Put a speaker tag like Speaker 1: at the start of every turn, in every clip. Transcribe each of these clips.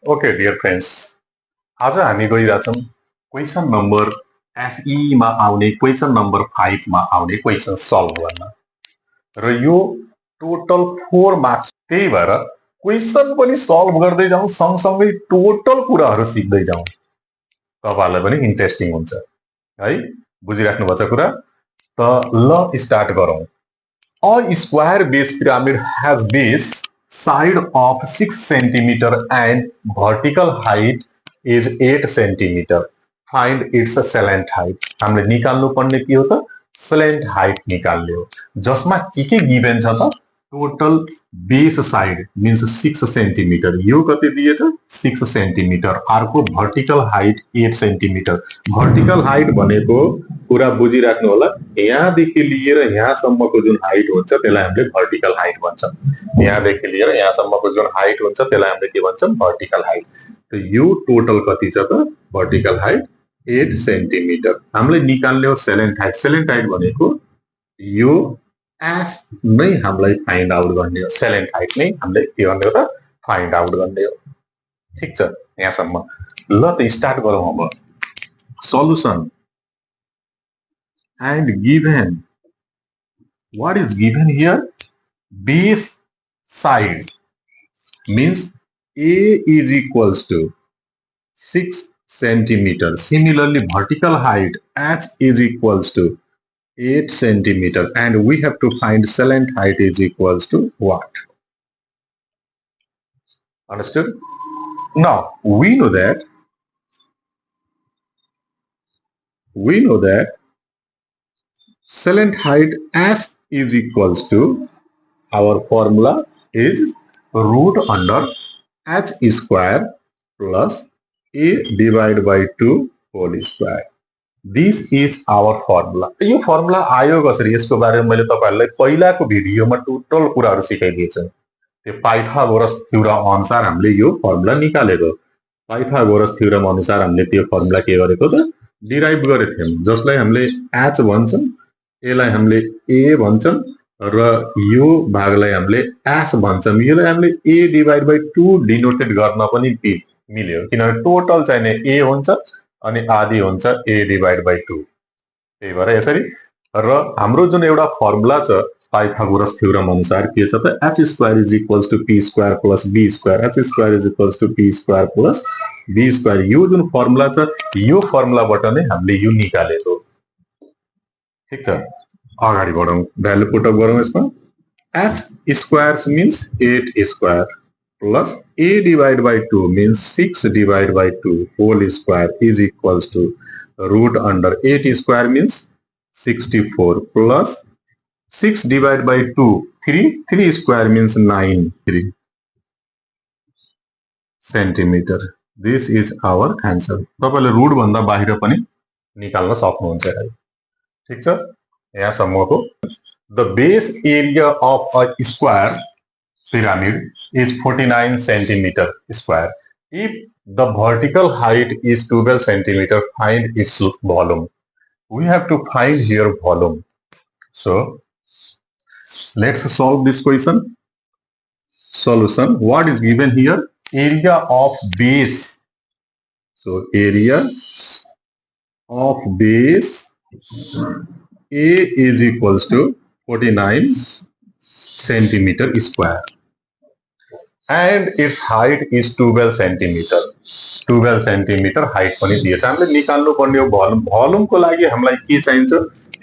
Speaker 1: Okay, dear friends. आज हामी गइरहेछौँ question number एसई मा आउने क्वेसन नम्बर 5 मा आउने क्वेसन सल्भ गर्न र यो टोटल 4 मार्क्स त्यही भएर क्वेसन पनि सल्भ गर्दै जाउँ सँगसँगै टोटल कुराहरू सिक्दै जाउँ तपाईहरुलाई पनि इन्ट्रेस्टिङ हुन्छ है बुझिराख्नु भएको छ कुरा त ल स्टार्ट गरौँ A square base pyramid has base side of 6 centimeter and vertical height is 8 centimeter. Find its slant height. हामीले निकाल्नु पर्ने के हो त slant height निकाल्ने हो जसमा के गिभन छ त total base side means 6 centimetre यो कति दिएछ 6 सेन्टिमिटर अर्को vertical height 8 centimetre vertical height भनेको कुरा बुझिराख्नु होला यहाँदेखि लिएर यहाँसम्मको जुन हाइट हुन्छ त्यसलाई हामीले भर्टिकल हाइट भन्छ यहाँदेखि लिएर यहाँसम्मको जुन हाइट हुन्छ त्यसलाई हामीले के भन्छौँ भर्टिकल हाइट त यो टोटल कति छ त भर्टिकल हाइट 8 सेन्टिमिटर हामीले निकाल्ने हो सेलेन्ट हाइट भनेको यो एस नै हामीलाई फाइन्ड आउट गर्ने हो सेलेन्ट हाइट नै हामीले के गर्ने हो त फाइन्ड आउट गर्ने हो ठीक छ यहाँसम्म ल त स्टार्ट गरौँ अब solution and given what is given here base side means a is equals to 6 centimeter similarly vertical height h is equals to 8 centimeter and we have to find slant height is equals to what? Understood? Now we know that slant height s is equals to our formula is root under h square plus a divided by 2 whole square. This is our formula यो formula आयो कसरी यसको बारेमा मैले तपाईहरुलाई पहिलाको भिडियोमा total कुराहरु सिकाइदिएछु त्यो पाइथागोरस थ्योरम अनुसार हामीले यो फर्मुला निकालेको पाइथागोरस थ्योरम अनुसार हामीले त्यो फर्मुला के गरेको त डिराइभ गरेको थियौं जसलाई हामीले h भन्छौं यसलाई हामीले a भन्छौं र यो भागलाई हामीले s भन्छौं यसलाई हामीले a डिवाइड बाइ 2 डिनोटेड गर्न पनि मिल्यो किनभने टोटल चाहिँ a हुन्छ अनि आदि हुन्छ a डिवाइड बाइ 2 त्यही भएर यसरी र हाम्रो जुन एउटा फर्मुला छ पाइथागोरस थ्योरम अनुसार के छ त h square is equals to p square plus b square h square is equals to p square plus b square यो जुन फर्मुला छ यो फर्मुलाबाट नै हामीले यो निकालेको ठीक छ अगाडि बढौं भ्यालु पुट अप गरौं यसमा h square means 8 square plus a divided by 2 means 6 divided by 2 whole square is equals to root under 8 square means 64 plus 6 divided by 2 3 square means 3 centimeter. This is our answer. तपाईले root भन्दा बाहिर पनि निकाल्न सक्नुहुन्छ है ठीक छ यहाँसम्मको the base area of a square pyramid is 49 centimeter square. If the vertical height is 12 centimeter, find its volume. We have to find here volume. So, let's solve this question. Solution. What is given here? Area of base. So, area of base A is equals to 49 centimeter square. And its height is 12 centimeter. 12 centimeter height पनि दिएछ हामीले निकाल्नु पर्ने हो volume भोल्युमको लागि हामीलाई के चाहिन्छ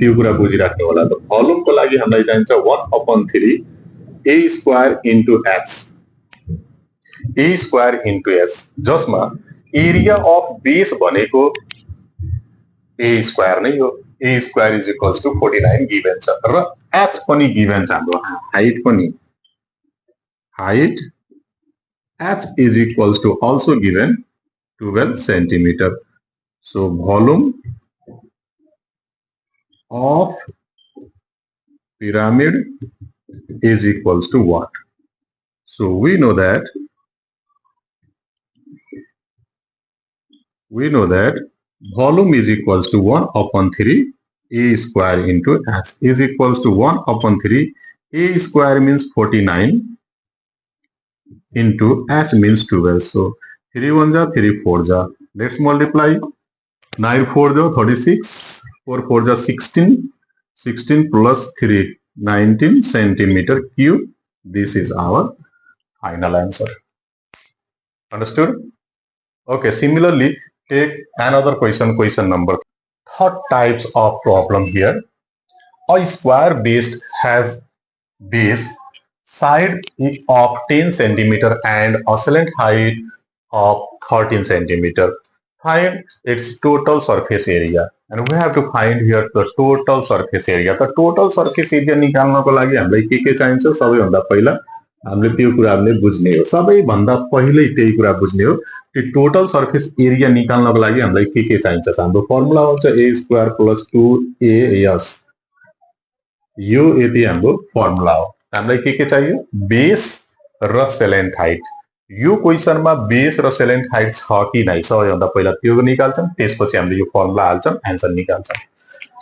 Speaker 1: त्यो कुरा बुझिराख्नु होला त भोल्युमको लागि हामीलाई चाहिन्छ 1/3 a square into h a square into h जसमा एरिया अफ बेस भनेको a स्क्वायर नै हो a square is equals to 49 given छ र h पनि गिभन छ हाम्रो हाइट पनि height h is equals to also given 12 centimeter. So volume of pyramid is equals to what? So we know that volume is equals to 1/3 a square into h is equals to 1/3 a square means 49 into h means 12. So 3 1 जा 3 4 जा. Let's multiply. 9 4 जा 36. 4 4 जा 16. 16 plus 3 19 centimeter cube. This is our final answer. Understood? Okay, similarly, take another question, question number. Third types of problem here. A square base has base side of 10 centimeter and oscillate height of 13 centimeter. Find its total surface area. And we have to find here the total surface area. The total surface area निकाल्नको लागि हामीलाई के चाहिन्छ सबैभन्दा पहिला हामीले त्यो कुराहरुले बुझ्ने हो. सबैभन्दा पहिले त्यही कुरा बुझ्ने हो कि टोटल सर्फेस एरिया निकाल्नको लागि हामीलाई के चाहिन्छ. हाम्रो फर्मुला हुन्छ a स्क्वायर प्लस 2as. यो यति हाम्रो फर्मुला हो. हामीलाई के चाहियो बेस र सेलेन्ट हाइट. यो क्वेशनमा बेस र सेलेन्ट हाइट छ कि नै सबैभन्दा पहिला त्यो निकाल्छौं. त्यसपछि हामीले यो फर्मुला हाल्छौं, आन्सर निकाल्छौं.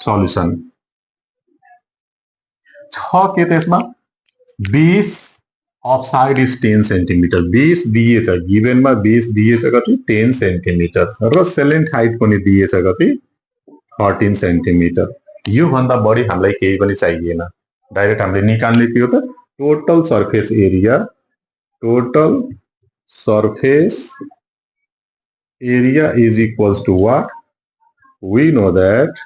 Speaker 1: सल्युसन छ के त्यसमा base of side is 10 centimetre. Base दिएछ, गिभनमा बेस दिएछ कति 10 सेन्टिमिटर र सेलेन्ट हाइट पनि दिएछ कति 13 सेन्टिमिटर. यो भन्दा बढी हामीलाई केही पनि चाहिएन. डाइरेक्ट हामीले निकाल्ने के हो त total surface area. Total surface area is equals to what? We know that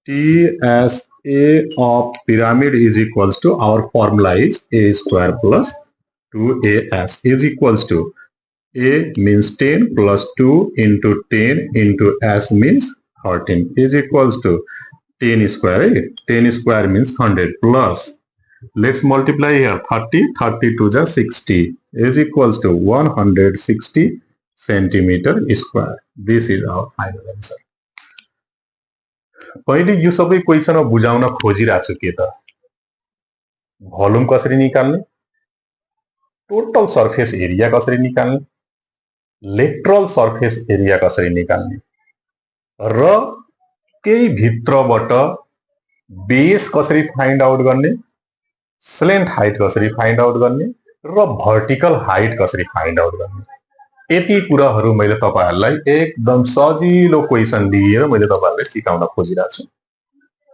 Speaker 1: TSA of pyramid is equals to, our formula is a square plus 2as is equals to a means 10 plus 2 into 10 into s means 13 is equals to 10 square. 10 square means 100 plus, let's multiply here 30. 30 to the 60 is equals to 160 centimeter square. This is our final answer. पहिले यो सबै क्वेशनमा बुझाउन खोजिरहेको छु के त volume कसरी निकाल्ने, टोटल सर्फेस एरिया कसरी निकाल्ने, लेटरल सर्फेस एरिया कसरी निकाल्ने र त्यही भित्रबाट बेस कसरी फाइन्ड आउट गर्ने, स्लेन्ट हाइट कसरी फाइन्ड आउट गर्ने र भर्टिकल हाइट कसरी फाइन्ड आउट गर्ने. यति कुराहरू मैले तपाईहरुलाई एकदम सजिलो क्वेशन दिएर मैले तपाईहरुलाई सिकाउन खोजिरहेको छु.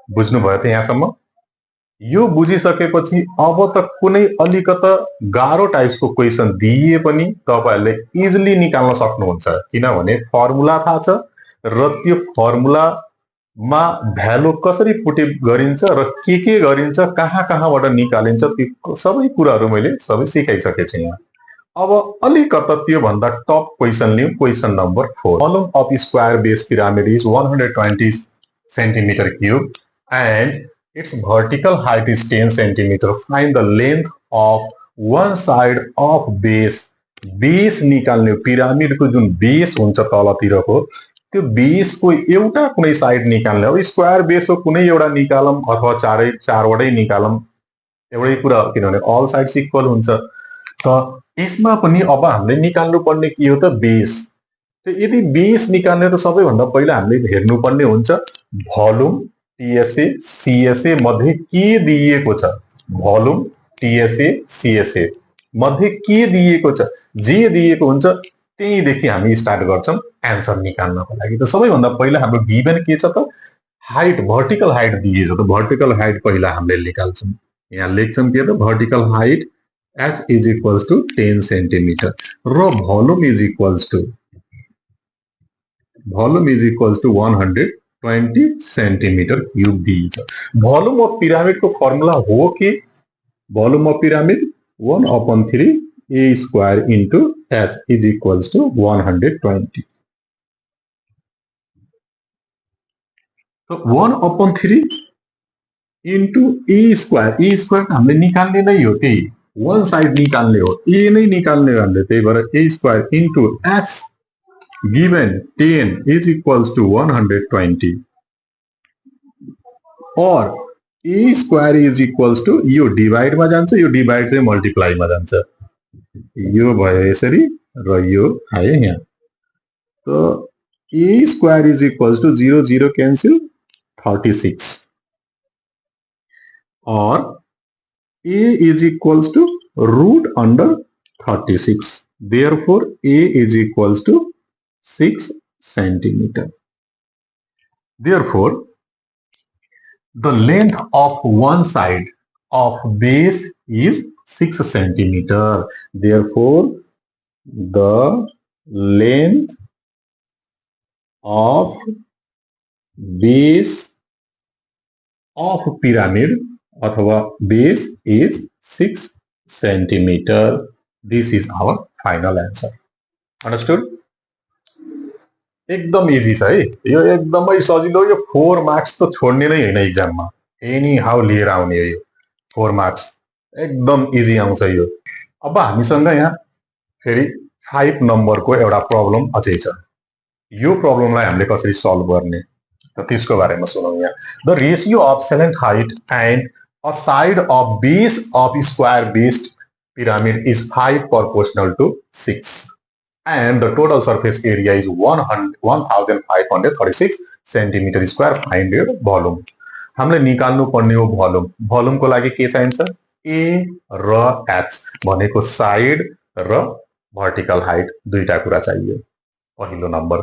Speaker 1: बुझ्नुभयो त यहाँसम्म? यो बुझिसकेपछि अब त कुनै अलिकता गाह्रो टाइप्सको क्वेशन दिए पनि तपाईहरुले इजिली निकाल्न सक्नुहुन्छ. किनभने फर्मुला थाहा छ र त्यो फर्मुला मा भ्यालु कसरी पुट गरिन्छ र के गरिन्छ, कहाँबाट निकालिन्छ, त्यो सबै कुराहरू मैले सबै सिकाइसकेको छु यहाँ. अब अलिकता त्यो भन्दा टप क्वेशन लियौं. Question number 4. Volume of square base pyramid is 120 centimetre cube and its vertical height is 10 centimeter. Find the length of one side of base. Base निकाल्ने पिरामिड को जुन बेस हुन्छ तलतिरको त्यो बेस को एउटा कुनै साइड निकाल्ने हो. स्क्वायर बेस को कुनै एउटा निकालम अथवा चारवटै निकालम एउटै कुरा, किनभने अल साइड्स इक्वल हुन्छ. त यसमा पनि अब हामीले निकाल्नु पर्ने के हो त बेस. यदि बेस निकाल्ने त सबैभन्दा पहिला हामीले हेर्नुपर्ने हुन्छ भोल्युम टीएसए सीएसए मध्ये के दिएको छ. भोल्युम टीएसए सीएसए मध्ये के दिएको छ, जे दिएको हुन्छ त्यहीदेखि हामी स्टार्ट गर्छौं एन्सर निकाल्नको लागि. त सबैभन्दा पहिला हाम्रो गिभन के छ त हाइट, भर्टिकल हाइट दिएको छ. त भर्टिकल हाइट पहिला हामीले निकाल्छौं. यहाँ लेख्छौं के त vertical height h is equals to 10 centimeter र volume is equals to 120 centimetre cube दिइन्छ. भोल्युम अफ पिरामिड को फर्मुला हो कि volume of pyramid 1/3 a square into h is equals to 120. तो 1/3 into a square हामीले निकाल्ने नै हो. त्यही वन साइड निकाल्ने हो, a नै निकाल्ने हो हामीले. त्यही भएर a square into h given 10 is equals to 120 और a square is equals to यो डिवाइड मा जान्छ, यो डिवाइड चाहिँ मल्टिप्लाई मा जान्छ. यो भयो यसरी र यो आयो यहाँ. तो a square is equals to 0 0 cancel 36 और a is equals to root under 36. Therefore, A is equals to 6 centimeter. Therefore, the length of one side of base is 6 centimeter. Therefore, the length of base of pyramid अथवा base is 6 centimeter. This is our final answer. Understood? एकदम easy छ है यो एकदमै सजिलो यो 4 marks त छोड्ने नै हैन एक्जाममा एनी हाउ लिएर आउने हो यो 4 मार्क्स एकदम इजी आउँछ यो अब हामीसँग यहाँ फेरि 5 नम्बरको एउटा प्रब्लम अझै छ यो प्रब्लमलाई हामीले कसरी सल्भ गर्ने र त्यसको बारेमा सुनौं यहाँ the ratio of slant height and a side of base of square based pyramid is 5 proportional to 6 and the total surface area is 1536 centimeter square. Find your volume. हामीले निकाल्नु पर्ने हो भोल्युम भोल्युमको लागि के चाहिन्छ a र h भनेको side र भर्टिकल हाइट दुईटा कुरा चाहियो पहिलो नम्बर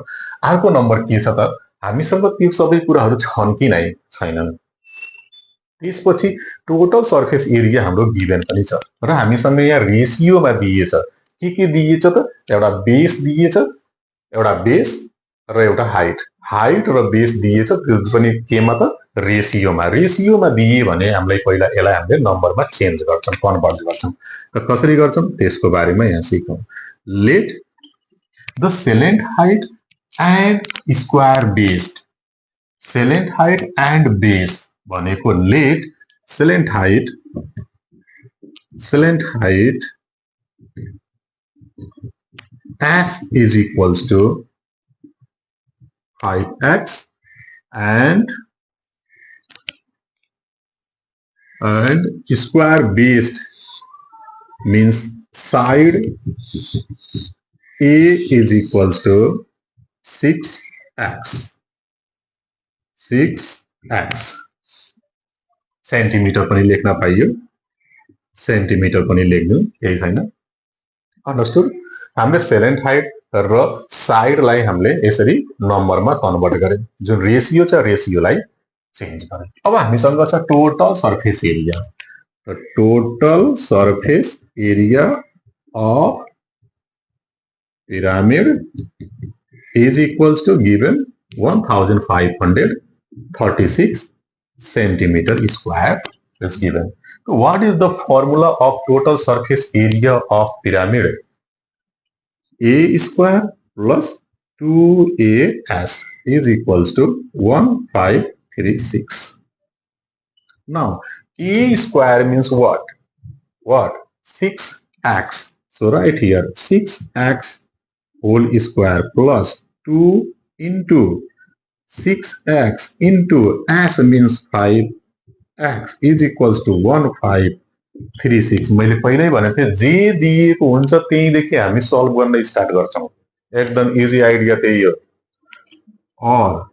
Speaker 1: अर्को नम्बर के छ त हामीसँग त्यो सबै कुराहरू छन् कि नै छैनन् त्यसपछि टोटल सर्फेस एरिया हाम्रो गिभन पनि छ र हामीसँग यहाँ रेशियोमा दिएछ के दिएछ त एउटा बेस दिएछ एउटा बेस र एउटा हाइट हाइट र बेस दिएछ त्यो पनि केमा त रेशियोमा दिए भने हामीलाई पहिला यसलाई हामीले नम्बरमा चेन्ज गर्छौं कन्भर्ट गर्छौं र कसरी गर्छौं त्यसको बारेमा यहाँ सिकौं let the slant height and square based slant height and base भनेको let slant height s is equals to 5x and square based means side a is equals to 6x centimetre पनि लेख्न पाइयो सेन्टिमिटर पनि लेख्नु केही छैन understood हामीले सेलेन्ट height र साइडलाई हामीले यसरी नम्बरमा कन्भर्ट गरे जुन रेशियो छ रेशियोलाई चेन्ज गरे अब हामीसँग छ total surface area the total surface area of pyramid is equals to given 1536 centimeter square is given. So what is the formula of total surface area of pyramid? A square plus 2as is equals to 1536. Now A square means what? 6x. So right here 6x whole square plus 2 into 6x into s means 5x is equals to 1536. मैले पहिल्यै भनेको थिएँ जे दिएको हुन्छ त्यहीदेखि हामी solve गर्न start गर्छौं एकदम इजी आइडिया त्यही हो और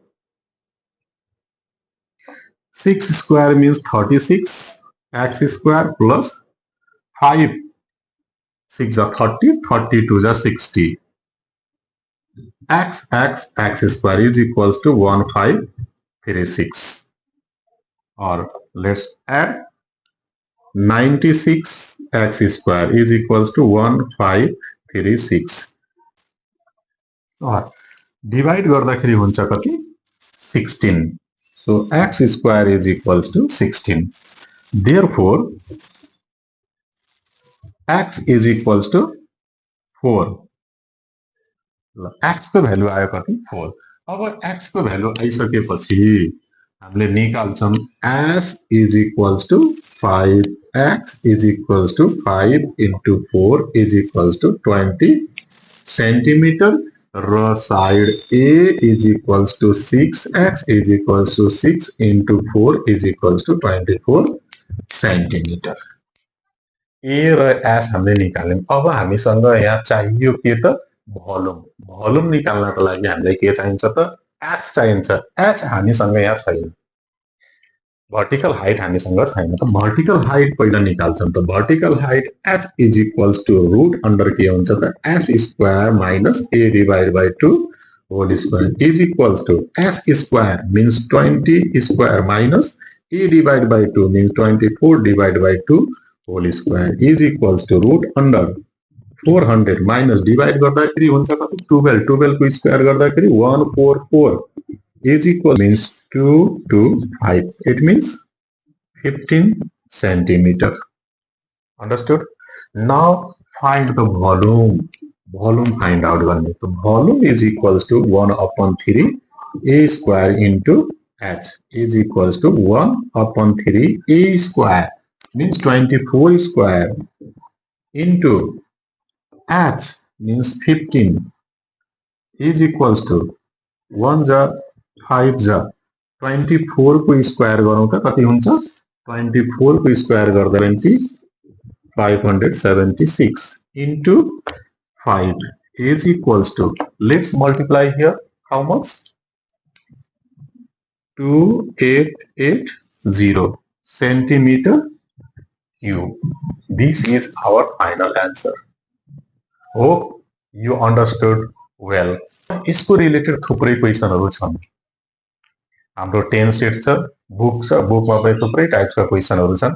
Speaker 1: 6 square means 36 x square plus 5 6 are 30 32 are 60 x square is equals to 1536 or let's add 96 x square is equals to 1536 or divide गर्दाखेरि हुन्छ कति 16 so x square is equals to 16 therefore x is equals to 4 x को value आयो कति 4 अब x को value आइसकेपछि हामीले निकाल्छौं s is equals to 5x is equals to 5 into 4 is equals to 20 centimeter र side a is equals to 6x is equals to 6 into 4 is equals to 24 centimeter a र s हामीले निकाल्यौं अब हामीसँग यहाँ चाहियो के त भोल्युम निकाल्नको लागि हामीलाई के चाहिन्छ त h चाहिन्छ h हामीसँग यहाँ छैन भर्टिकल हाइट हामीसँग छैन त भर्टिकल हाइट पहिला निकाल्छौँ त vertical height h is equals to root under के हुन्छ त s square minus a divide by 2 whole square is equals to s square means 20 square minus a divide by 2 means 24 divide by 2 whole square is equals to root under 400 minus divide गर्दाखेरि हुन्छ कति 12 12 को square गर्दाखेरि 144 is equal means 2 to 5. It means 15 centimeter. Understood? Now find the volume. Volume find out one. So volume is equals to 1 upon 3 a square into h is equals to 1 upon 3 a square means 24 square into h means 15 is equals to 1 जा 5 जा 24 को square गरौँ त कति हुन्छ 24 को square गर्दा 576 into 5 is equals to let's multiply here how much 2880 centimeter cube. This is our final answer. Hope you understood well. यसको रिलेटेड थुप्रै क्वेशनहरु छन् हाम्रो 10 सेट छ बुक छ बुकमा पनि थुप्रै टाइप्सका क्वेशनहरु छन्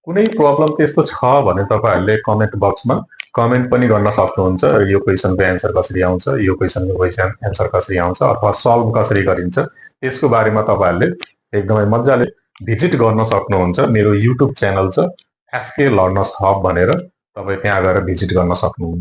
Speaker 1: कुनै प्रब्लम त्यस्तो छ भने तपाईहरुले कमेन्ट बक्समा कमेन्ट पनि गर्न सक्नुहुन्छ यो क्वेशनको आन्सर कसरी आउँछ यो क्वेशनको आन्सर कसरी आउँछ अथवा सल्भ कसरी गरिन्छ त्यसको बारेमा तपाईहरुले एकदमै मज्जाले भिजिट गर्न सक्नुहुन्छ मेरो युट्युब च्यानल छ एसके लर्नर्स हब भनेर तपाई त्यहाँ गएर भिजिट गर्न सक्नुहुन्छ